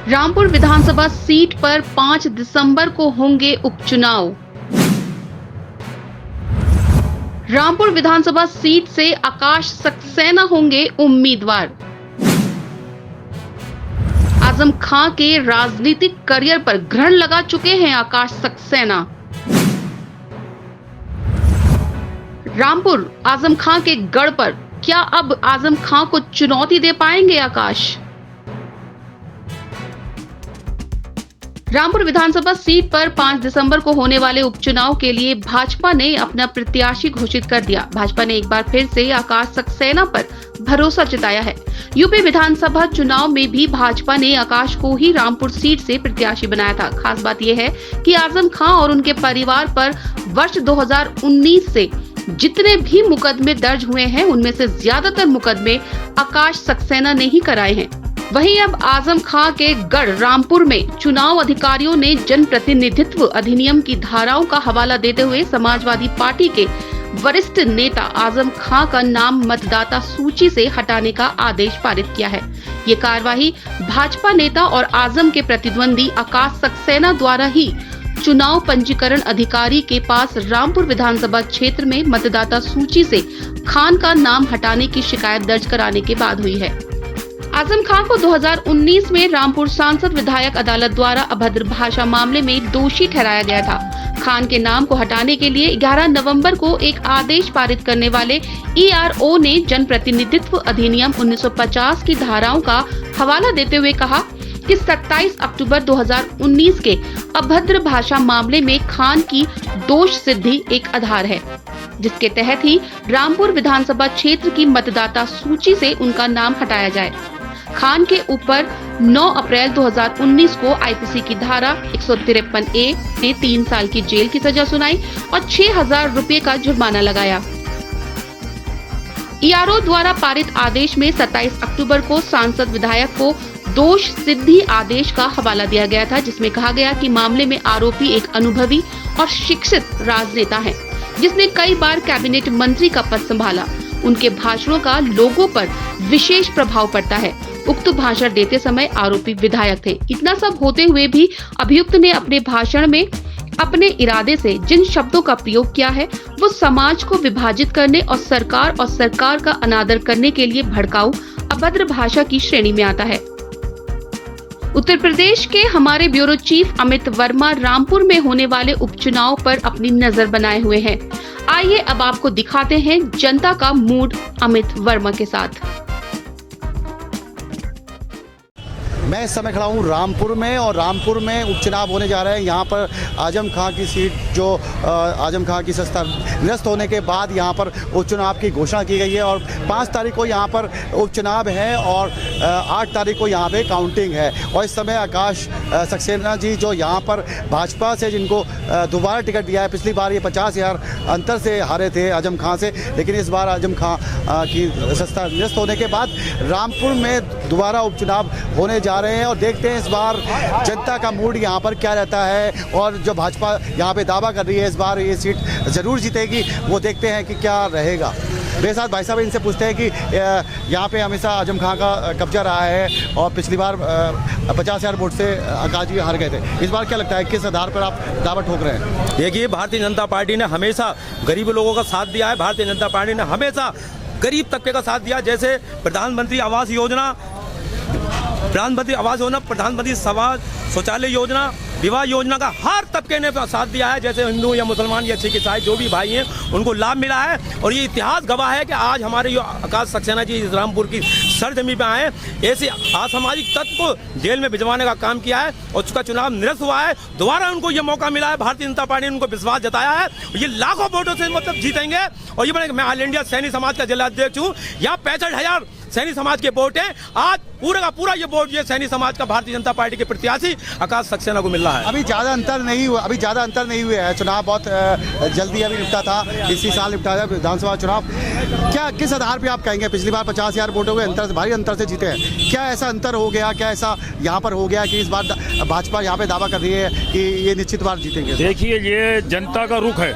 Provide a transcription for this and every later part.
रामपुर विधानसभा seat पर 5 दिसंबर को होंगे उपचुनाव। रामपुर विधानसभा सीट से आकाश सक्सेना होंगे उम्मीदवार। आजम खां के राजनीतिक करियर पर ग्रहण लगा चुके हैं आकाश सक्सेना। रामपुर आजम खां के गढ़ पर क्या अब आजम खां को चुनौती दे पाएंगे आकाश? रामपुर विधानसभा सीट पर 5 दिसंबर को होने वाले उपचुनाव के लिए भाजपा ने अपना प्रत्याशी घोषित कर दिया। भाजपा ने एक बार फिर से आकाश सक्सेना पर भरोसा जताया है। यूपी विधानसभा चुनाव में भी भाजपा ने आकाश को ही रामपुर सीट से प्रत्याशी बनाया था। खास बात यह है कि आजम खां और उनके परिवार पर वर्ष 2019 से जितने भी मुकदमे दर्ज हुए हैं, उनमें से ज्यादातर मुकदमे आकाश सक्सेना ने ही कराए हैं। वहीं अब आजम खां के गढ़ रामपुर में चुनाव अधिकारियों ने जन प्रतिनिधित्व अधिनियम की धाराओं का हवाला देते हुए समाजवादी पार्टी के वरिष्ठ नेता आजम खां का नाम मतदाता सूची से हटाने का आदेश पारित किया है। ये कार्यवाही भाजपा नेता और आजम के प्रतिद्वंदी आकाश सक्सेना द्वारा ही चुनाव पंजीकरण अधिकारी के पास रामपुर विधानसभा क्षेत्र में मतदाता सूची से खान का नाम हटाने की शिकायत दर्ज कराने के बाद हुई है। आजम खां को 2019 में रामपुर सांसद विधायक अदालत द्वारा अभद्र भाषा मामले में दोषी ठहराया गया था। खान के नाम को हटाने के लिए 11 नवंबर को एक आदेश पारित करने वाले ERO ने जन प्रतिनिधित्व अधिनियम 1950 की धाराओं का हवाला देते हुए कहा कि 27 अक्टूबर 2019 के अभद्र भाषा मामले में खान की दोष सिद्धि एक आधार है, जिसके तहत ही रामपुर विधानसभा क्षेत्र की मतदाता सूची से उनका नाम हटाया जाए। खान के ऊपर 9 अप्रैल 2019 को IPC की धारा 153A में 3 साल की जेल की सजा सुनाई और 6,000 रुपए का जुर्माना लगाया। ERO द्वारा पारित आदेश में 27 अक्टूबर को सांसद विधायक को दोष सिद्धि आदेश का हवाला दिया गया था, जिसमें कहा गया कि मामले में आरोपी एक अनुभवी और शिक्षित राजनेता है, जिसने कई बार कैबिनेट मंत्री का पद संभाला। उनके भाषणों का लोगों पर विशेष प्रभाव पड़ता है। उक्त भाषण देते समय आरोपी विधायक थे। इतना सब होते हुए भी अभियुक्त ने अपने भाषण में अपने इरादे से जिन शब्दों का प्रयोग किया है, वो समाज को विभाजित करने और सरकार का अनादर करने के लिए भड़काऊ अभद्र भाषा की श्रेणी में आता है। उत्तर प्रदेश के हमारे ब्यूरो चीफ अमित वर्मा रामपुर में होने वाले उपचुनाव पर अपनी नजर बनाए हुए हैं। आइए अब आपको दिखाते हैं जनता का मूड अमित वर्मा के साथ। मैं इस समय खड़ा हूँ रामपुर में और रामपुर में उपचुनाव होने जा रहे हैं। यहाँ पर आजम खां की सीट जो आजम खां की सत्ता निरस्त होने के बाद यहाँ पर उपचुनाव की घोषणा की गई है और 5 तारीख को यहाँ पर उपचुनाव है और 8 तारीख को यहाँ पे काउंटिंग है। और इस समय आकाश सक्सेना जी जो यहाँ पर भाजपा से जिनको दोबारा टिकट दिया है, पिछली बार ये 50,000 अंतर से हारे थे आजम खां से, लेकिन इस बार आजम खां की सत्ता निरस्त होने के बाद रामपुर में दोबारा उपचुनाव होने जा रहे हैं और देखते हैं इस बार जनता का मूड यहाँ पर क्या रहता है। और जो भाजपा यहाँ पे दावा कर रही है इस बार ये सीट ज़रूर जीतेगी, वो देखते हैं कि क्या रहेगा। मेरे साथ भाई साहब, इनसे पूछते हैं कि यहाँ पे हमेशा आजम खां का कब्जा रहा है और पिछली बार 50,000 वोट से आकाश जी हार गए थे। इस बार क्या लगता है, किस आधार पर आप दावा ठोक रहे हैं? देखिए, भारतीय जनता पार्टी ने हमेशा गरीब लोगों का साथ दिया है। भारतीय जनता पार्टी ने हमेशा गरीब तबके का साथ दिया। जैसे प्रधानमंत्री आवास योजना, प्रधानमंत्री समाज शौचालय योजना, विवाह योजना का हर तबके ने साथ दिया है। जैसे हिंदू या मुसलमान या सिख ईसाई जो भी भाई हैं, उनको लाभ मिला है। और ये इतिहास गवाह है कि आज हमारे जो आकाश सक्सेना जी इस रामपुर की सरजमी पे आए, ऐसे असामाजिक तत्व को जेल में भिजवाने का काम किया है और उसका चुनाव निरस्त हुआ है। दोबारा उनको ये मौका मिला है, भारतीय जनता पार्टी ने उनको विश्वास जताया है। ये लाखों वोटों से मतलब जीतेंगे। और ये मैं ऑल इंडिया सैनी समाज का जिला अध्यक्ष हूँ। यहाँ 65,000 सैनी समाज के वोट हैं। आज पूरा का पूरा ये वोट ये सैनी समाज का भारतीय जनता पार्टी के प्रत्याशी आकाश सक्सेना को मिल रहा है। अभी ज़्यादा अंतर नहीं हुआ है। चुनाव बहुत जल्दी अभी निपटा था, इसी साल निपटा था विधानसभा चुनाव। क्या किस आधार पे आप कहेंगे पिछली बार 50,000 वोटों के अंतर से, भारी अंतर से जीते हैं? क्या ऐसा अंतर हो गया, क्या ऐसा यहाँ पर हो गया कि इस बार भाजपा यहाँ पे दावा कर रही है कि ये निश्चित बार जीतेंगे? देखिए, ये जनता का रुख है।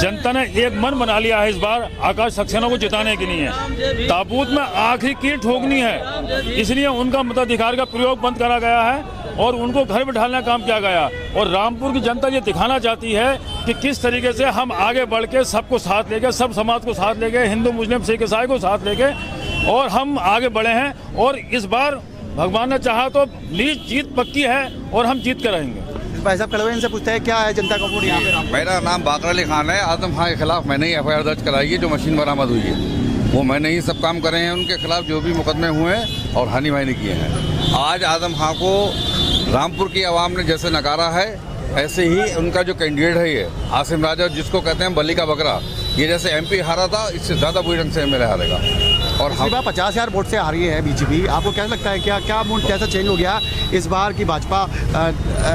जनता ने एक मन बना लिया है इस बार आकाश सक्सेना को जिताने के लिए। ताबूत में आखिरी कील ठोकनी है, इसलिए उनका मताधिकार का प्रयोग बंद करा गया है और उनको घर बिठाने का काम किया गया। और रामपुर की जनता ये दिखाना चाहती है कि किस तरीके से हम आगे बढ़ के सबको साथ लेके, सब समाज को साथ लेके, हिंदू मुस्लिम सिख ईसाई को साथ लेके और हम आगे बढ़े हैं। और इस बार भगवान ने चाहा तो जीत पक्की है और हम जीत कर रहेंगे। भाई साहब खड़े हुए इनसे पूछते हैं क्या है जनता का वोट यहाँ पे। मेरा नाम बाकर अली खान है। आजम खान के खिलाफ मैंने ही FIR दर्ज कराई है। जो मशीन बरामद हुई है वो मैंने ही सब काम करे हैं। उनके खिलाफ जो भी मुकदमे हुए हैं और हानि भाई ने किए हैं। आज आजम खान को रामपुर की आवाम ने जैसे नकारा है, ऐसे ही उनका जो कैंडिडेट है ये आसिम राजा, जिसको कहते हैं बली का बकरा, ये जैसे MP हारा था, इससे ज़्यादा बुरी ढंग से MLA हारेगा। और हम 50,000 वोट से हारी है BJP। आपको क्या लगता है क्या मूड कैसा चेंज हो गया इस बार की भाजपा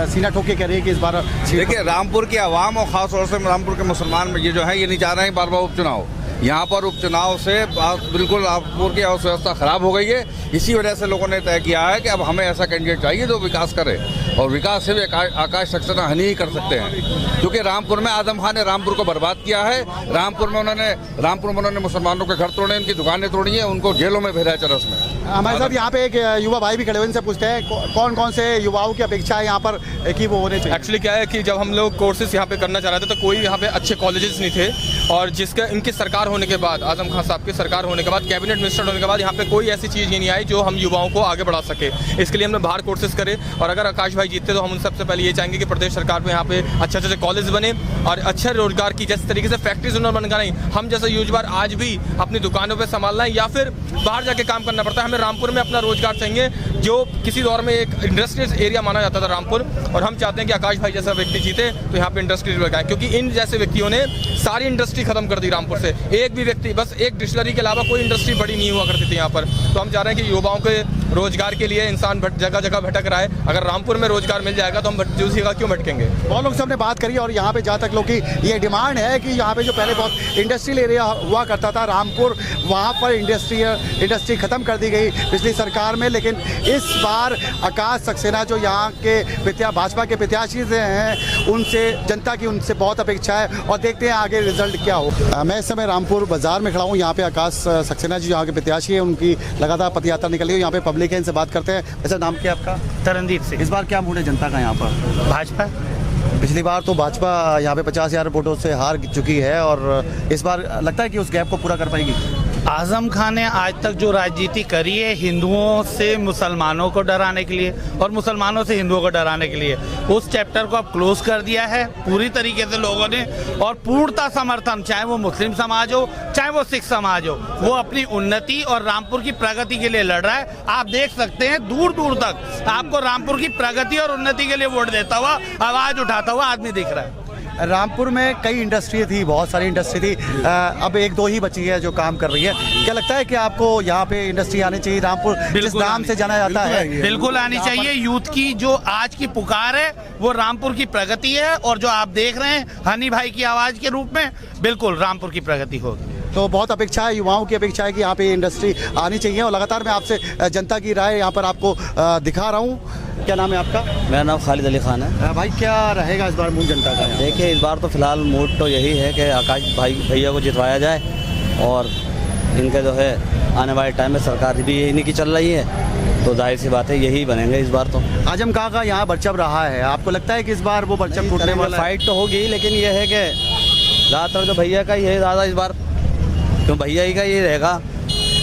सीना ठोक के कह रही है कि इस बार। देखिए, रामपुर की आवाम और ख़ास तौर से रामपुर के मुसलमान ये जो है ये नहीं चाह रहे हैं बार बार उपचुनाव। यहाँ पर उपचुनाव से बिल्कुल रामपुर की अर्थव्यवस्था खराब हो गई है। इसी वजह से लोगों ने तय किया है कि अब हमें ऐसा कैंडिडेट चाहिए जो विकास करे, और विकास सिर्फ आकाश सक्सेना ही कर सकते हैं। क्योंकि रामपुर में आजम खान ने रामपुर को बर्बाद किया है। रामपुर में उन्होंने मुसलमानों के घर तोड़े, उनकी दुकानें तोड़ी हैं, उनको जेलों में भेजा है चरस में। हमारे साथ यहाँ पे एक युवा भाई भी खड़े हुए, इनसे पूछते हैं कौन कौन से युवाओं की अपेक्षा है यहाँ पर कि वो होने चाहिए। एक्चुअली क्या है कि जब हम लोग कोर्सेज यहाँ पे करना चाह रहे थे तो कोई यहाँ पे अच्छे कॉलेजेस नहीं थे, और जिसके इनकी सरकार होने के बाद, आजम खान साहब की सरकार होने के बाद, कैबिनेट मिनिस्टर होने के बाद यहाँ पे कोई ऐसी चीज़ ये नहीं आई जो हम युवाओं को आगे बढ़ा सके। इसके लिए हमने बाहर कोर्सेज करे, और अगर आकाश भाई जीतते तो हम उन सबसे पहले ये चाहेंगे कि प्रदेश सरकार में यहाँ पे अच्छे अच्छे कॉलेज बने और अच्छे रोजगार की, जैसे तरीके से फैक्ट्रीज उन्होंने बनना नहीं। हम जैसे यूजबार आज भी अपनी दुकानों पर संभालना है या फिर बाहर जाके काम करना पड़ता है। हमें रामपुर में अपना रोजगार चाहिए, जो किसी दौर में एक इंडस्ट्रियल एरिया माना जाता था रामपुर, और हम चाहते हैं कि आकाश भाई जैसा व्यक्ति जीते तो यहाँ पे इंडस्ट्री लगाए, क्योंकि इन जैसे व्यक्तियों ने सारी इंडस्ट्री खत्म कर दी रामपुर से। एक भी व्यक्ति, बस एक डिस्टिलरी के अलावा कोई इंडस्ट्री बड़ी नहीं हुआ करती थी यहाँ पर। तो हम चाह रहे हैं कि युवाओं के रोजगार के लिए इंसान जगह जगह भटक रहा है। अगर रामपुर में रोजगार मिल जाएगा तो हम दूसरी जगह क्यों भटकेंगे। बहुत लोग से हमने बात करी, और यहाँ पे जहाँ तक लोग की ये डिमांड है कि यहाँ पे जो पहले बहुत इंडस्ट्रियल एरिया हुआ करता था रामपुर, वहाँ पर इंडस्ट्री खत्म कर दी गई पिछली सरकार में। लेकिन इस बार आकाश सक्सेना जो यहाँ के भाजपा के प्रत्याशी से हैं, उनसे जनता की उनसे बहुत अपेक्षा है, और देखते हैं आगे रिजल्ट क्या हो। मैं इस समय रामपुर बाजार में खड़ा हूँ। यहाँ पे आकाश सक्सेना जी यहाँ के प्रत्याशी है, उनकी लगातार पदयात्रा निकली है। यहाँ पे पब्लिक है, इनसे बात करते हैं। वैसे नाम क्या आपका? तरनदीप सिंह। इस बार क्या मूड है जनता का यहाँ पर? भाजपा। पिछली बार तो भाजपा यहाँ पे 50,000 वोटों से हार चुकी है, और इस बार लगता है कि उस गैप को पूरा कर पाएगी। आजम खान ने आज तक जो राजनीति करी है हिंदुओं से मुसलमानों को डराने के लिए और मुसलमानों से हिंदुओं को डराने के लिए, उस चैप्टर को अब क्लोज कर दिया है पूरी तरीके से लोगों ने, और पूर्णता समर्थन, चाहे वो मुस्लिम समाज हो चाहे वो सिख समाज हो, वो अपनी उन्नति और रामपुर की प्रगति के लिए लड़ रहा है। आप देख सकते हैं दूर दूर तक आपको रामपुर की प्रगति और उन्नति के लिए वोट देता हुआ, आवाज उठाता हुआ आदमी दिख रहा है। रामपुर में कई इंडस्ट्री थी, बहुत सारी इंडस्ट्री थी, अब एक दो ही बची है जो काम कर रही है। क्या लगता है कि आपको यहाँ पे इंडस्ट्री आनी चाहिए? रामपुर जिस नाम से जाना जाता है, बिल्कुल आनी चाहिए। यूथ की जो आज की पुकार है वो रामपुर की प्रगति है, और जो आप देख रहे हैं हनी भाई की आवाज के रूप में, बिल्कुल रामपुर की प्रगति होगी। तो बहुत अपेक्षा है, युवाओं की अपेक्षा है कि यहाँ पे इंडस्ट्री आनी चाहिए। और लगातार मैं आपसे जनता की राय यहाँ पर आपको दिखा रहा हूँ। क्या नाम है आपका? मेरा नाम खालिद अली खान है। भाई क्या रहेगा इस बार मूड जनता का? देखिए, इस बार तो फिलहाल मूड तो यही है कि आकाश भैया को जितवाया जाए, और इनके जो है आने वाले टाइम में सरकार भी इन्हीं की चल रही है, तो जाहिर सी बात है यही बनेंगे इस बार। तो आजम खां का यहाँ परचम रहा है, आपको लगता है कि इस बार वो परचम टूटने वाला है? फाइट तो होगी, लेकिन ये है कि ज़्यादातर जो भैया का ही है ज़्यादा इस बार, क्यों भैया ही का ये रहेगा।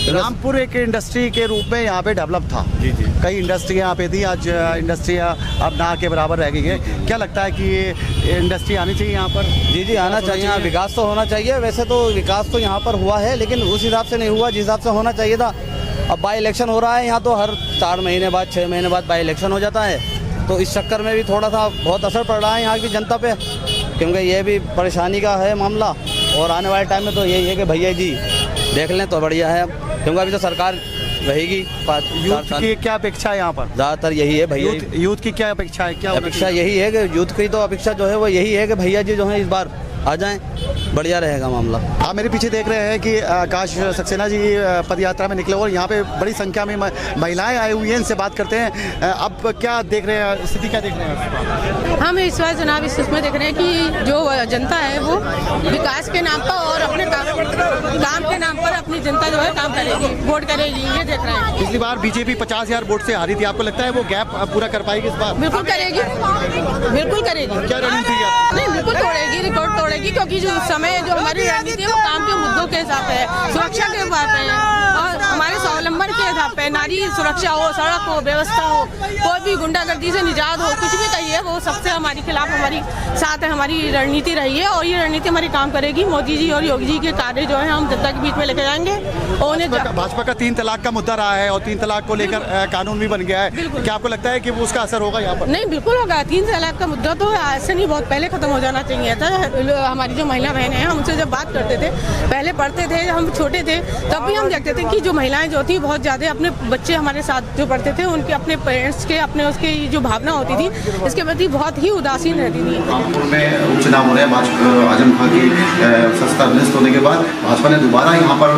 रामपुर एक इंडस्ट्री के रूप में यहाँ पे डेवलप था। जी जी, कई इंडस्ट्री यहाँ पे थी, आज इंडस्ट्रियाँ अब ना के बराबर रह गई है। क्या लगता है कि ये इंडस्ट्री आनी चाहिए यहाँ पर? जी जी, आना चाहिए। विकास तो होना चाहिए। वैसे तो विकास तो यहाँ पर हुआ है, लेकिन उस हिसाब से नहीं हुआ जिस हिसाब से होना चाहिए था। अब बाई इलेक्शन हो रहा है यहाँ, तो हर 4 महीने बाद 6 महीने बाद बाई इलेक्शन हो जाता है, तो इस चक्कर में भी थोड़ा सा बहुत असर पड़ रहा है यहाँ की जनता पे, क्योंकि ये भी परेशानी का है मामला। और आने वाले टाइम में तो यही है कि भैया जी देख लें तो बढ़िया है, क्योंकि अभी तो सरकार रहेगी। यूथ की क्या अपेक्षा है यहाँ पर? ज़्यादातर यही है भैया। यूथ की क्या अपेक्षा है? क्या अपेक्षा यही है कि यूथ की तो अपेक्षा जो है वो यही है कि भैया जी जो है इस बार आ जाएं, बढ़िया रहेगा मामला। आप मेरे पीछे देख रहे हैं कि आकाश सक्सेना जी पद यात्रा में निकले और यहाँ पे बड़ी संख्या में महिलाएं आई हुई हैं, इनसे बात करते हैं। अब क्या देख रहे हैं, स्थिति क्या देख रहे हैं? हम इस बार जनाब इस उसमें देख रहे हैं कि जो जनता है वो विकास के नाम पर और अपने काम के नाम पर अपनी जनता जो है काम करेगी, वोट करेगी, ये देख रहे हैं। पिछली बार बीजेपी 50,000 वोट से हारी थी, आपको लगता है वो गैप पूरा कर पाएगी इस बार? बिल्कुल करेगी, बिल्कुल करेगी। क्या रणनीति है? नहीं, बिल्कुल तोड़ेगी, रिकॉर्ड तोड़ेगी, क्योंकि जो समय जो हमारी रणनीति है वो काम के मुद्दों के हिसाब से, सुरक्षा के हिसाब पे है और हमारे स्वावलंबन के हिसाब पे, नारी सुरक्षा हो, सड़क हो, व्यवस्था हो, कोई भी गुंडागर्दी से निजात हो, कुछ भी कहिए, वो सबसे हमारे खिलाफ हमारी साथ है, हमारी रणनीति रही है और ये रणनीति हमारी काम करेगी। मोदी जी और योगी जी के कार्य जो है हम जनता के बीच में लेके जाएंगे और उन्हें भाजपा का 3 तलाक का मुद्दा रहा है और 3 तलाक को लेकर कानून भी बन गया है, क्या आपको लगता है कि वो उसका असर होगा यहाँ पर? नहीं, बिल्कुल होगा। 3 तलाक का मुद्दा तो ऐसे नहीं, बहुत पहले खत्म हो जाना चाहिए था। हमारी जो महिला बहनें हैं, हमसे जब बात करते थे, पहले पढ़ते थे, हम छोटे थे, तब भी हम देखते थे कि जो महिलाएं जो थी बहुत ज़्यादा अपने बच्चे हमारे साथ जो पढ़ते थे उनके अपने पेरेंट्स के अपने उसके जो भावना होती थी इसके प्रति बहुत ही उदासीन रहती थी। रामपुर में उपचुनाव हो रहे हैं, आजम खां की सत्ता निरस्त होने के बाद भाजपा ने दोबारा यहाँ पर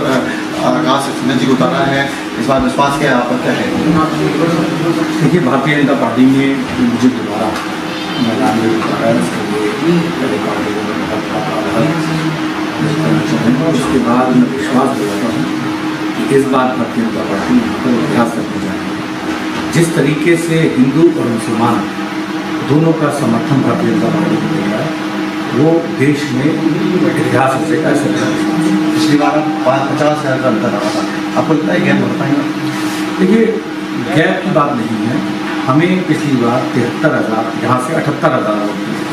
आकाश सक्सेना जी को उतारा है, इस बार विश्वास क्या आप क्या है? देखिए, भारतीय जनता पार्टी ने मुझे दोबारा मैदान में उतारा है, उसके लिए पहले पार्टी को और उसके बाद मैं विश्वास दिलाता हूँ कि इस बार भारतीय जनता पार्टी यहाँ पर इतिहास करने जा रही है। जिस तरीके से हिंदू और मुसलमान दोनों का समर्थन भारतीय जनता पार्टी को मिल रहा है, वो देश में इतिहास रचेगा। पिछली बार 50,000 का अंतर रहा था, आपको लगता है गैप बढ़ पाएगा? देखिए, गैप की बात नहीं है, हमें पिछली बार 73,000 यहाँ से 78,000 वोट मिले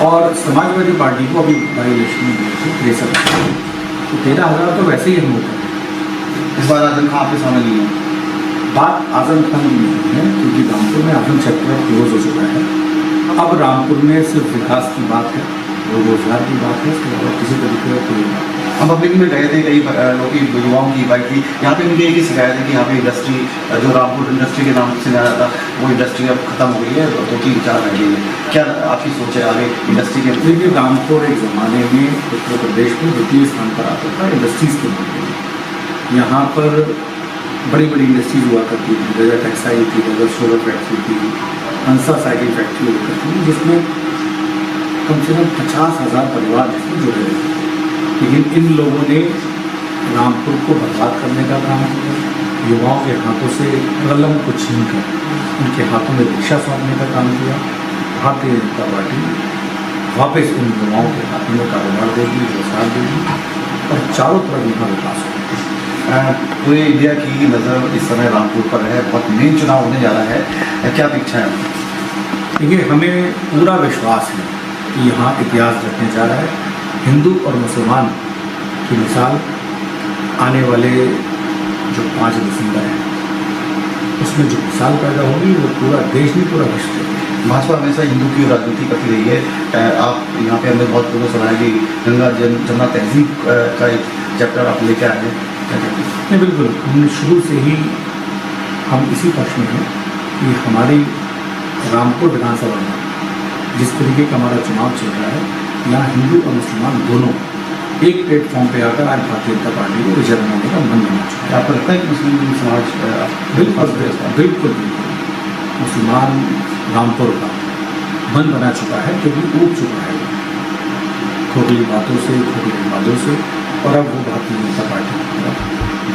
और समाजवादी पार्टी को अभी बाई इलेक्शन में 63,000, तो 13,000 तो वैसे ही हम होते हैं। इस बार आजम खां आपके सामने नहीं है। बात आजम खान की नहीं है, क्योंकि रामपुर में आजम चैप्टर क्लोज हो चुका है। अब रामपुर में सिर्फ विकास की बात है, रोजगार की बात है, इसके अलावा किसी तरीके का कोई बात। हम पब्लिक में गए थे, कई लोग युवाओं की बाइक थी, यहाँ पे मुझे एक शिकायत है कि यहाँ पे इंडस्ट्री जो रामपुर इंडस्ट्री के नाम से जाना था वो इंडस्ट्री अब खत्म हो गई है, तो 3-4 रह गई है। क्या आपकी सोच है आगे इंडस्ट्री के? देखिए, रामपुर एक ज़माने में उत्तर प्रदेश में 2य स्थान पर आता था इंडस्ट्रीज़ के मामले में। यहाँ पर बड़ी बड़ी इंडस्ट्रीज हुआ करती थी, गजर टेक्सटाइल थी, गजर सोलर फैक्ट्री थी, अंसा साइकिल फैक्ट्री हुआ करती थी, जिसमें कम से कम 50,000 परिवार जिसमें जुड़े हुए थे। लेकिन इन लोगों ने रामपुर को बर्बाद करने का काम किया, युवाओं के हाथों से कलम को छीन कर उनके हाथों में रिक्शा सौंपने का काम किया। भारतीय जनता पार्टी वापस उन युवाओं के हाथों में कारोबार देगी, रोजगार देगी और चारों तरफ यहाँ विकास होगा। पूरे इंडिया की नज़र इस समय रामपुर पर है, बहुत मेन चुनाव होने जा रहा है, क्या अपेक्षा है? देखिए, हमें पूरा विश्वास है कि यहाँ इतिहास रखने जा रहा है। हिंदू और मुसलमान की मिसाल आने वाले जो 5 दिसंबर है उसमें जो मिसाल पैदा होगी वो पूरा देश नहीं, पूरा विश्व देखेगा। भाजपा हमेशा हिंदू की राजनीति करती रही है। आप यहाँ पे हमने बहुत पूर्व सुना है कि गंगा जमुना तहजीब का एक चैप्टर आप लेकर आए हैं, नहीं, बिल्कुल, हमने शुरू से ही हम इसी पक्ष में हैं कि हमारी रामपुर विधानसभा में जिस तरीके का हमारा चुनाव चल रहा है, यहाँ हिंदू और मुसलमान दोनों एक प्लेटफॉर्म पे आकर आज भारतीय जनता पार्टी को विजय बनाने का मन बना चुका है। आपको लगता है कि मुस्लिम समाज बिल्कुल मुसलमान रामपुर का मन बना चुका है, क्योंकि ऊब चुका है खोखली बातों से, खोखली बातों से, और अब वो भारतीय जनता पार्टी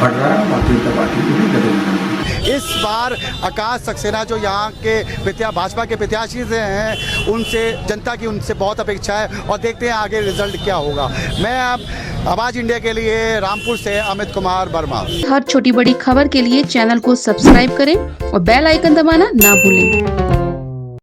बढ़ रहा है। भारतीय जनता पार्टी को भी गले लगानी। इस बार आकाश सक्सेना जो यहाँ के भाजपा के प्रत्याशी से हैं, उनसे जनता की उनसे बहुत अपेक्षा है और देखते हैं आगे रिजल्ट क्या होगा। मैं अब आवाज इंडिया के लिए रामपुर से अमित कुमार वर्मा। हर छोटी बड़ी खबर के लिए चैनल को सब्सक्राइब करें और बेल आइकन दबाना ना भूलें।